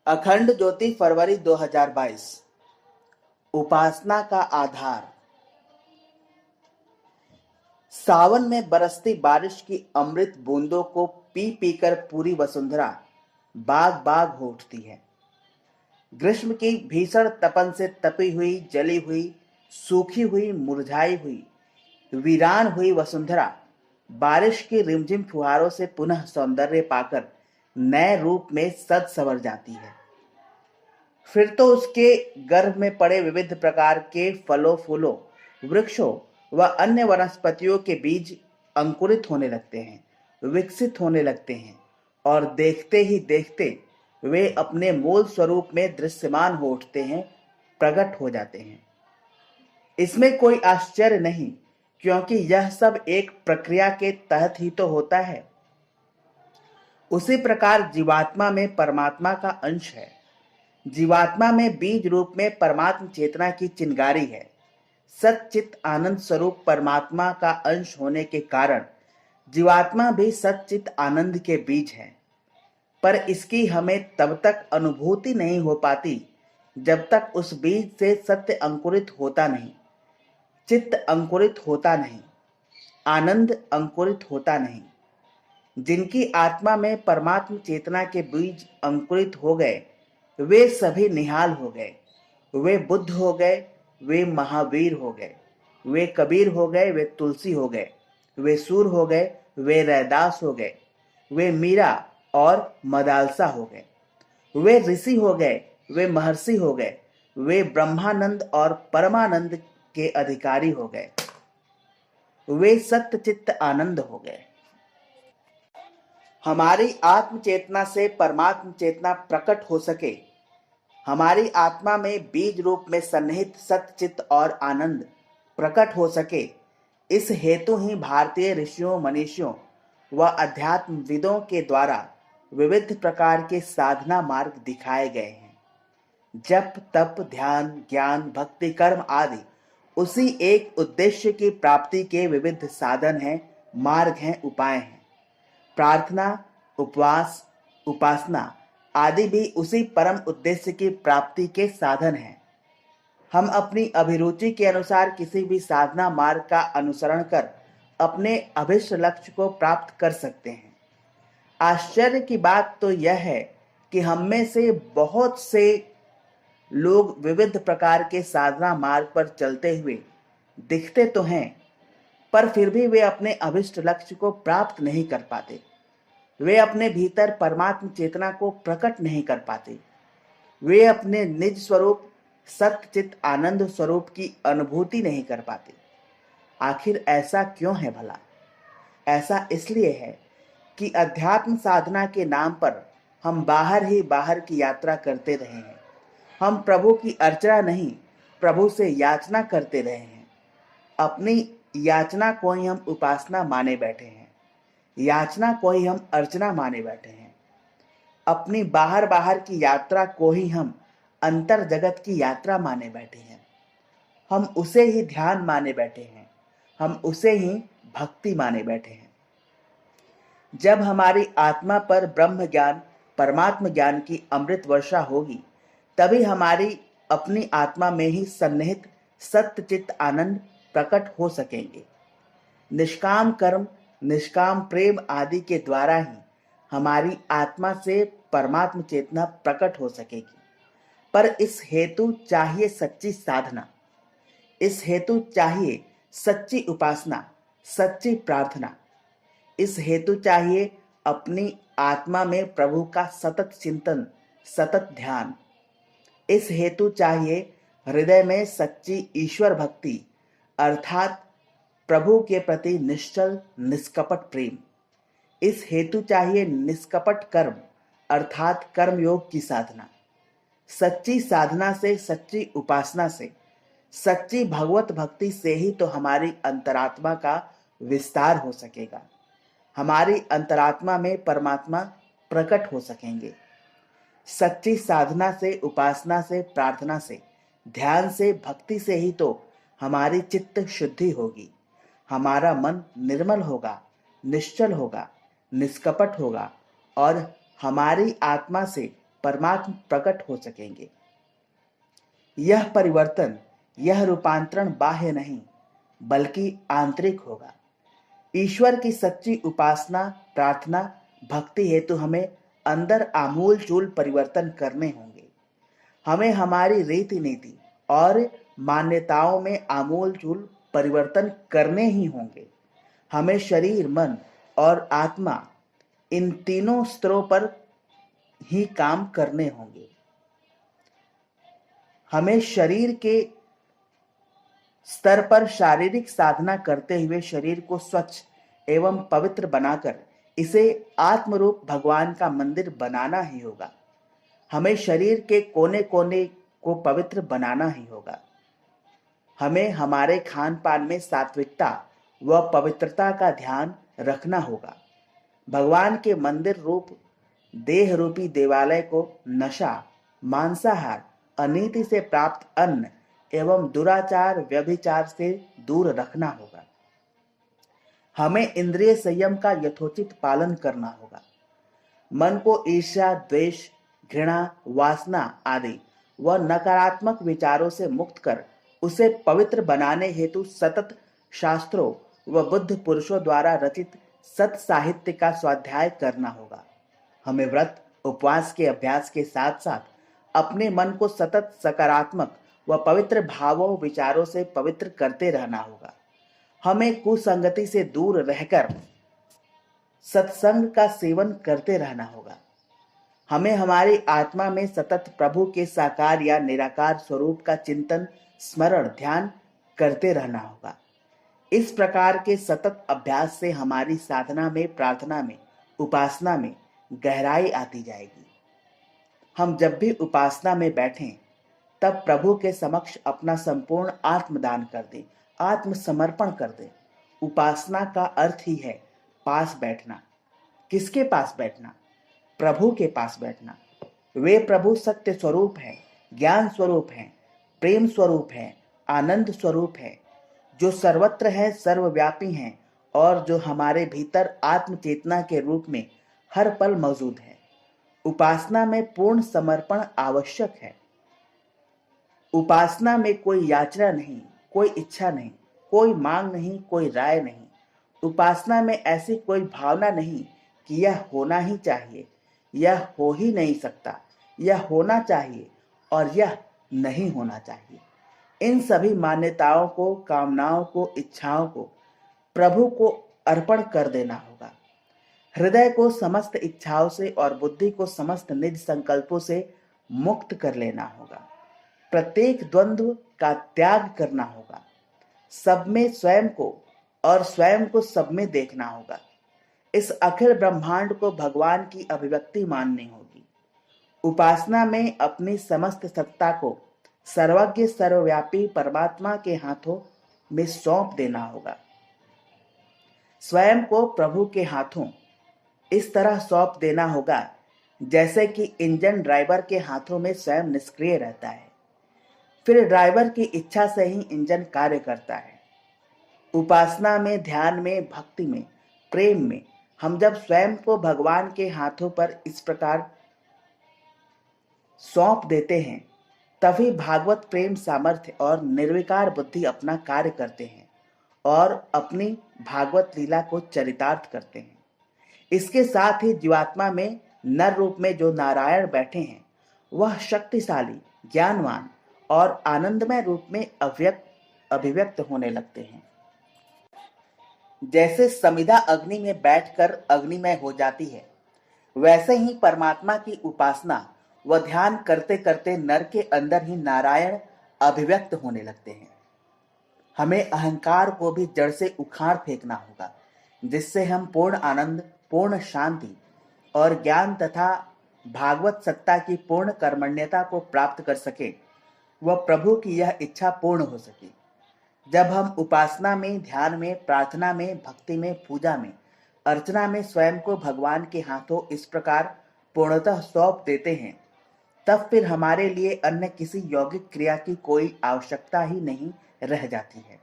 अखंड ज्योति फरवरी 2022। उपासना का आधार। सावन में बरसती बारिश की अमृत बूंदों को पी पीकर पूरी वसुंधरा बाग बाग हो उठती है। ग्रीष्म की भीषण तपन से तपी हुई, जली हुई, सूखी हुई, मुरझाई हुई, वीरान हुई वसुंधरा बारिश की रिमझिम फुहारों से पुनः सौंदर्य पाकर नए रूप में सज संवर जाती है। फिर तो उसके गर्भ में पड़े विविध प्रकार के फलों फूलों, वृक्षों व अन्य वनस्पतियों के बीज अंकुरित होने लगते हैं, विकसित होने लगते हैं और देखते ही देखते वे अपने मूल स्वरूप में दृश्यमान हो उठते हैं, प्रकट हो जाते हैं। इसमें कोई आश्चर्य नहीं, क्योंकि यह सब एक प्रक्रिया के तहत ही तो होता है। उसी प्रकार जीवात्मा में परमात्मा का अंश है। जीवात्मा में बीज रूप में परमात्म चेतना की चिंगारी है। सच्चित आनंद स्वरूप परमात्मा का अंश होने के कारण जीवात्मा भी सच्चित आनंद के बीज है। पर इसकी हमें तब तक अनुभूति नहीं हो पाती जब तक उस बीज से सत्य अंकुरित होता नहीं, चित्त अंकुरित होता नहीं, आनंद अंकुरित होता नहीं। जिनकी आत्मा में परमात्म चेतना के बीज अंकुरित हो गए, वे सभी निहाल हो गए, वे बुद्ध हो गए, वे महावीर हो गए, वे कबीर हो गए, वे तुलसी हो गए, वे सूर हो गए, वे रैदास हो गए, वे मीरा और मदालसा हो गए, वे ऋषि हो गए, वे महर्षि हो गए, वे ब्रह्मानंद और परमानंद के अधिकारी हो गए, वे सत्य चित्त आनंद हो गए। हमारी आत्म चेतना से परमात्म चेतना प्रकट हो सके, हमारी आत्मा में बीज रूप में सन्निहित सत्चित और आनंद प्रकट हो सके, इस हेतु ही भारतीय ऋषियों, मनीषियों व अध्यात्मविदों के द्वारा विविध प्रकार के साधना मार्ग दिखाए गए हैं। जप, तप, ध्यान, ज्ञान, भक्ति, कर्म आदि उसी एक उद्देश्य की प्राप्ति के विविध साधन हैं, मार्ग हैं, उपाय हैं। प्रार्थना, उपवास, उपासना आदि भी उसी परम उद्देश्य की प्राप्ति के साधन हैं। हम अपनी अभिरुचि के अनुसार किसी भी साधना मार्ग का अनुसरण कर अपने अभिष्ट लक्ष्य को प्राप्त कर सकते हैं। आश्चर्य की बात तो यह है कि हम में से बहुत से लोग विविध प्रकार के साधना मार्ग पर चलते हुए दिखते तो हैं, पर फिर भी वे अपने अभिष्ट लक्ष्य को प्राप्त नहीं कर पाते। वे अपने भीतर परमात्म चेतना को प्रकट नहीं कर पाते। वे अपने निज स्वरूप सत्चित आनंद स्वरूप की अनुभूति नहीं कर पाते। आखिर ऐसा क्यों है भला? ऐसा इसलिए है कि अध्यात्म साधना के नाम पर हम बाहर ही बाहर की यात्रा करते रहे हैं। हम प्रभु की अर्चना नहीं, प्रभु से याचना करते रहे हैं। अपनी याचना को ही हम उपासना माने बैठे हैं, याचना को ही हम अर्चना माने बैठे हैं। अपनी बाहर बाहर की यात्रा को ही हम अंतर जगत की यात्रा माने बैठे हैं। हम उसे ही ध्यान माने बैठे हैं, हम उसे ही भक्ति माने बैठे हैं। जब हमारी आत्मा पर ब्रह्म ज्ञान, परमात्म ज्ञान की अमृत वर्षा होगी, तभी हमारी अपनी आत्मा में ही सन्निहित सत्य चित्त आनंद प्रकट हो सकेंगे। निष्काम कर्म, निष्काम प्रेम आदि के द्वारा ही हमारी आत्मा से परमात्म चेतना प्रकट हो सकेगी। पर इस हेतु चाहिए सच्ची साधना, इस हेतु चाहिए सच्ची उपासना, सच्ची प्रार्थना। इस हेतु चाहिए अपनी आत्मा में प्रभु का सतत चिंतन, सतत ध्यान। इस हेतु चाहिए हृदय में सच्ची ईश्वर भक्ति, अर्थात प्रभु के प्रति निश्चल निष्कपट प्रेम। इस हेतु चाहिए निष्कपट कर्म, अर्थात कर्मयोग की साधना। सच्ची साधना से, सच्ची उपासना से, सच्ची भगवत भक्ति से ही तो हमारी अंतरात्मा का विस्तार हो सकेगा। हमारी अंतरात्मा में परमात्मा प्रकट हो सकेंगे। सच्ची साधना से, उपासना से, प्रार्थना से, ध्यान से, भक्ति से ही तो हमारी चित्त शुद्धि होगी, हमारा मन निर्मल होगा, निश्चल होगा, निष्कपट होगा और हमारी आत्मा से परमात्मा प्रकट हो सकेंगे। यह परिवर्तन, यह रूपांतरण बाह्य नहीं बल्कि आंतरिक होगा। ईश्वर की सच्ची उपासना, प्रार्थना, भक्ति हेतु हमें अंदर आमूल चूल परिवर्तन करने होंगे। हमें हमारी रीति नीति और मान्यताओं में आमूल चूल परिवर्तन करने ही होंगे। हमें शरीर, मन और आत्मा, इन तीनों स्तरों पर ही काम करने होंगे। हमें शरीर के स्तर पर शारीरिक साधना करते हुए शरीर को स्वच्छ एवं पवित्र बनाकर इसे आत्मरूप भगवान का मंदिर बनाना ही होगा। हमें शरीर के कोने कोने को पवित्र बनाना ही होगा। हमें हमारे खान पान में सात्विकता व पवित्रता का ध्यान रखना होगा। भगवान के मंदिर रूप देह रूपी देवालय को नशा, मांसाहार, अनीति से प्राप्त अन्न एवं दुराचार, व्यभिचार से दूर रखना होगा। हमें इंद्रिय संयम का यथोचित पालन करना होगा। मन को ईर्ष्या, द्वेष, घृणा, वासना आदि व नकारात्मक विचारों से मुक्त कर उसे पवित्र बनाने हेतु सतत शास्त्रों व बुद्ध पुरुषों द्वारा रचित सत साहित्य का स्वाध्याय करना होगा। हमें व्रत, उपवास के अभ्यास के साथ साथ अपने मन को सतत सकारात्मक व पवित्र भावों, विचारों से पवित्र करते रहना होगा। हमें कुसंगति से दूर रहकर सत्संग का सेवन करते रहना होगा। हमें हमारी आत्मा में सतत प्रभु के साकार या निराकार स्वरूप का चिंतन, स्मरण, ध्यान करते रहना होगा। इस प्रकार के सतत अभ्यास से हमारी साधना में, प्रार्थना में, उपासना में गहराई आती जाएगी। हम जब भी उपासना में बैठें तब प्रभु के समक्ष अपना संपूर्ण आत्मदान कर दें, आत्मसमर्पण कर दें। उपासना का अर्थ ही है पास बैठना। किसके पास बैठना? प्रभु के पास बैठना। वे प्रभु सत्य स्वरूप हैं, ज्ञान स्वरूप हैं, प्रेम स्वरूप हैं, आनंद स्वरूप हैं, जो सर्वत्र है, सर्वव्यापी हैं और जो हमारे भीतर आत्म चेतना के रूप में हर पल मौजूद है। उपासना में पूर्ण समर्पण आवश्यक है। उपासना में कोई याचना नहीं, कोई इच्छा नहीं, कोई मांग नहीं, कोई राय नहीं। उपासना में ऐसी कोई भावना नहीं कि यह होना ही चाहिए, यह हो ही नहीं सकता, यह होना चाहिए और यह नहीं होना चाहिए। इन सभी मान्यताओं को, कामनाओं को, इच्छाओं को प्रभु को अर्पण कर देना होगा। हृदय को समस्त इच्छाओं से और बुद्धि को समस्त निज संकल्पों से मुक्त कर लेना होगा। प्रत्येक द्वंद्व का त्याग करना होगा। सब में स्वयं को और स्वयं को सब में देखना होगा। इस अखिल ब्रह्मांड को भगवान की अभिव्यक्ति माननी होगी। उपासना में अपनी समस्त सत्ता को सर्वज्ञ, सर्वव्यापी परमात्मा के हाथों में सौंप देना होगा। स्वयं को प्रभु के हाथों इस तरह सौंप देना होगा जैसे कि इंजन ड्राइवर के हाथों में स्वयं निष्क्रिय रहता है, फिर ड्राइवर की इच्छा से ही इंजन कार्य करता है। उपासना में, ध्यान में, भक्ति में, प्रेम में हम जब स्वयं को भगवान के हाथों पर इस प्रकार सौंप देते हैं तभी भागवत प्रेम, सामर्थ्य और निर्विकार बुद्धि अपना कार्य करते हैं और अपनी भागवत लीला को चरितार्थ करते हैं। इसके साथ ही जीवात्मा में नर रूप में जो नारायण बैठे हैं वह शक्तिशाली, ज्ञानवान और आनंदमय रूप में अभिव्यक्त होने लगते हैं। जैसे समिधा अग्नि में बैठकर अग्निमय हो जाती है, वैसे ही परमात्मा की उपासना व ध्यान करते करते नर के अंदर ही नारायण अभिव्यक्त होने लगते हैं। हमें अहंकार को भी जड़ से उखाड़ फेंकना होगा, जिससे हम पूर्ण आनंद, पूर्ण शांति और ज्ञान तथा भागवत सत्ता की पूर्ण कर्मण्यता को प्राप्त कर सके व प्रभु की यह इच्छा पूर्ण हो सके। जब हम उपासना में, ध्यान में, प्रार्थना में, भक्ति में, पूजा में, अर्चना में स्वयं को भगवान के हाथों इस प्रकार पूर्णतः सौंप देते हैं, तब फिर हमारे लिए अन्य किसी यौगिक क्रिया की कोई आवश्यकता ही नहीं रह जाती है।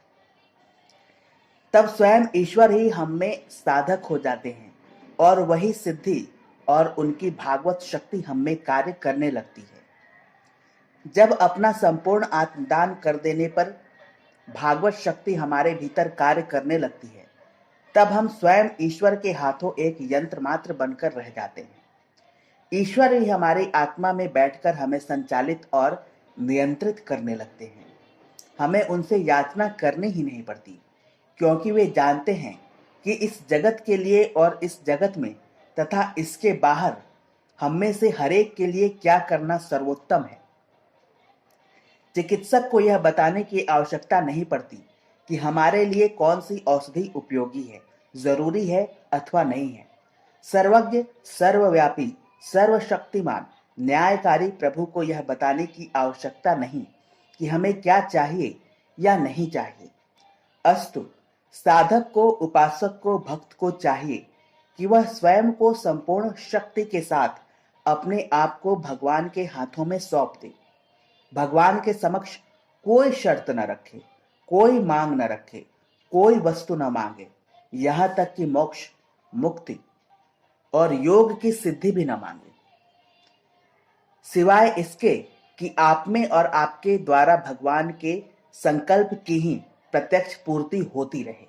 तब स्वयं ईश्वर ही हम में साधक हो जाते हैं और वही सिद्धि और उनकी भागवत शक्ति हम में कार्य करने लगती है। जब अपना संपूर्ण आत्मदान कर देने पर भागवत शक्ति हमारे भीतर कार्य करने लगती है, तब हम स्वयं ईश्वर के हाथों एक यंत्र मात्र बनकर रह जाते हैं। ईश्वर ही हमारी आत्मा में बैठकर हमें संचालित और नियंत्रित करने लगते हैं। हमें उनसे याचना करनी ही नहीं पड़ती, क्योंकि वे जानते हैं कि इस जगत के लिए और इस जगत में तथा इसके बाहर हम में से हरेक के लिए क्या करना सर्वोत्तम है। चिकित्सक को यह बताने की आवश्यकता नहीं पड़ती कि हमारे लिए कौन सी औषधि उपयोगी है, जरूरी है अथवा नहीं है। सर्वज्ञ, सर्वव्यापी, सर्वशक्तिमान, न्यायकारी प्रभु को यह बताने की आवश्यकता नहीं कि हमें क्या चाहिए या नहीं चाहिए। अस्तु, साधक को, उपासक को, भक्त को चाहिए कि वह स्वयं को संपूर्ण शक्ति के साथ अपने आप को भगवान के हाथों में सौंप दे। भगवान के समक्ष कोई शर्त न रखे, कोई मांग न रखे, कोई वस्तु न मांगे, यहां तक कि मोक्ष, मुक्ति और योग की सिद्धि भी न मांगे, सिवाय इसके कि आप में और आपके द्वारा भगवान के संकल्प की ही प्रत्यक्ष पूर्ति होती रहे।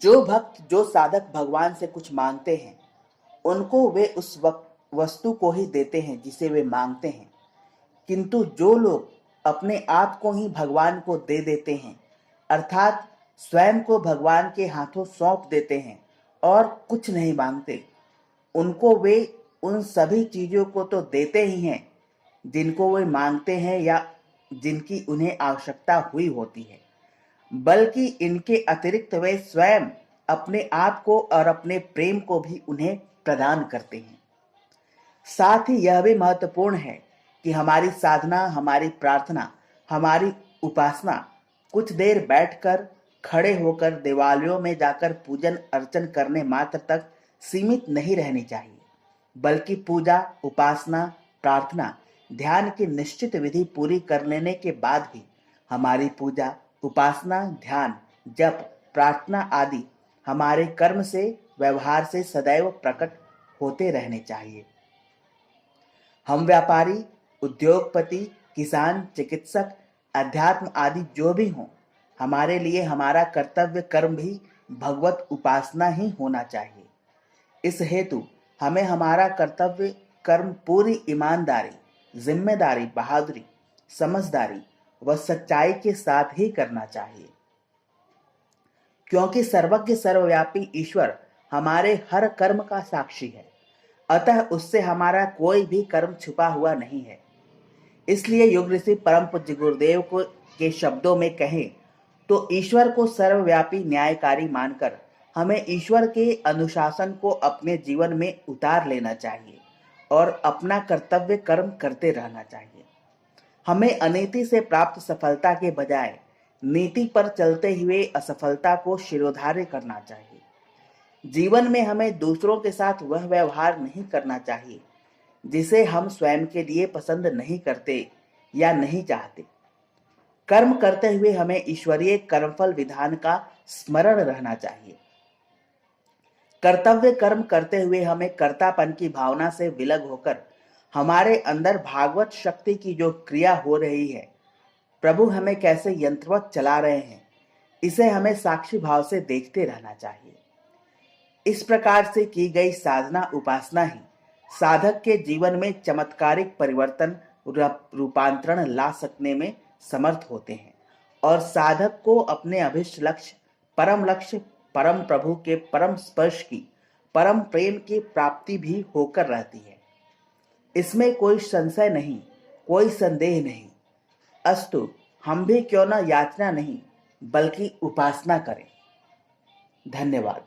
जो भक्त, जो साधक भगवान से कुछ मांगते हैं, उनको वे उस वस्तु को ही देते हैं जिसे वे मांगते हैं। किंतु जो लोग अपने आप को ही भगवान को दे देते हैं, अर्थात स्वयं को भगवान के हाथों सौंप देते हैं और कुछ नहीं मांगते, उनको वे उन सभी चीजों को तो देते ही हैं जिनको वे मांगते हैं या जिनकी उन्हें आवश्यकता हुई होती है, बल्कि इनके अतिरिक्त वे स्वयं अपने आप को और अपने प्रेम को भी उन्हें प्रदान करते हैं। साथ ही यह भी महत्वपूर्ण है कि हमारी साधना, हमारी प्रार्थना, हमारी उपासना कुछ देर बैठकर, खड़े होकर, देवालयों में जाकर पूजन अर्चन करने मात्र तक सीमित नहीं रहनी चाहिए, बल्कि पूजा, उपासना, प्रार्थना, ध्यान की निश्चित विधि पूरी कर लेने के बाद भी हमारी पूजा, उपासना, ध्यान, जप, प्रार्थना आदि हमारे कर्म से, व्यवहार से सदैव प्रकट होते रहने चाहिए। हम व्यापारी, उद्योगपति, किसान, चिकित्सक, अध्यात्म आदि जो भी हों, हमारे लिए हमारा कर्तव्य कर्म भी भगवत उपासना ही होना चाहिए। इस हेतु हमें हमारा कर्तव्य कर्म पूरी ईमानदारी, जिम्मेदारी, बहादुरी, समझदारी व सच्चाई के साथ ही करना चाहिए, क्योंकि सर्वज्ञ, सर्वव्यापी ईश्वर हमारे हर कर्म का साक्षी है। अतः उससे हमारा कोई भी कर्म छुपा हुआ नहीं है। इसलिए युग ऋषि परम पूज्य गुरुदेव को के शब्दों में कहें तो ईश्वर को सर्वव्यापी, न्यायकारी मानकर हमें ईश्वर के अनुशासन को अपने जीवन में उतार लेना चाहिए और अपना कर्तव्य कर्म करते रहना चाहिए। हमें अनीति से प्राप्त सफलता के बजाय नीति पर चलते हुए असफलता को शिरोधार्य करना चाहिए। जीवन में हमें दूसरों के साथ वह व्यवहार नहीं करना चाहिए जिसे हम स्वयं के लिए पसंद नहीं करते या नहीं चाहते। कर्म करते हुए हमें ईश्वरीय कर्मफल विधान का स्मरण रहना चाहिए। कर्तव्य कर्म करते हुए हमें कर्तापन की भावना से विलग होकर हमारे अंदर भागवत शक्ति की जो क्रिया हो रही है, प्रभु हमें कैसे यंत्रवत चला रहे हैं, इसे हमें साक्षी भाव से देखते रहना चाहिए। इस प्रकार से की गई साधना, उपासना ही साधक के जीवन में चमत्कारिक परिवर्तन, रूपांतरण ला सकने में समर्थ होते हैं और साधक को अपने अभिष्ट लक्ष्य, परम प्रभु के परम स्पर्श की, परम प्रेम की प्राप्ति भी होकर रहती है। इसमें कोई संशय नहीं, कोई संदेह नहीं। अस्तु, हम भी क्यों न याचना नहीं बल्कि उपासना करें। धन्यवाद।